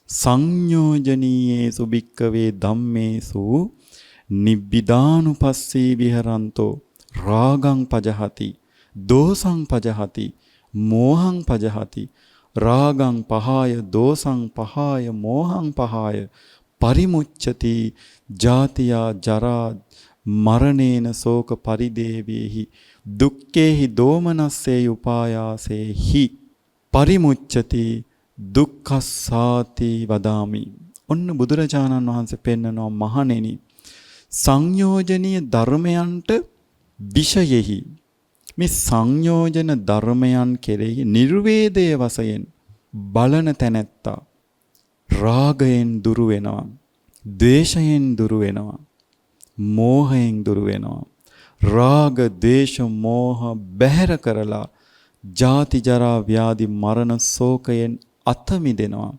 සංයෝජනීයේසු භික්කවේ ධම්මේසු නිබ්බිදානුපස්සී විහරන්තෝ රාගං පජහති දෝසං පජහති මෝහං පජහති රාගං පහාය දෝසං පහාය මෝහං පහාය පරිමුච්ඡති ජාතියා ජරා මරණේන ශෝක පරිදේවේහි දුක්ඛේහි දෝමනස්සේ උපායාසේහි පරිමුච්ඡති දුක්ඛස්සාති වදාමි. ඔන්න බුදුරජාණන් වහන්සේ පෙන්නනවා මහණෙනි සංයෝජනීය ධර්මයන්ට විෂයෙහි මේ සංයෝජන ධර්මයන් කෙරෙහි නිර්වේදයේ වශයෙන් බලන තැනැත්තා රාගයෙන් දුරු වෙනවා, ද්වේෂයෙන් දුරු වෙනවා, මෝහයෙන් දුරු වෙනවා. රාග, ද්වේෂ, මෝහ බැහැර කරලා ජාති ජරා ව්‍යාධි මරණ ශෝකයෙන් අත මිදෙනවා.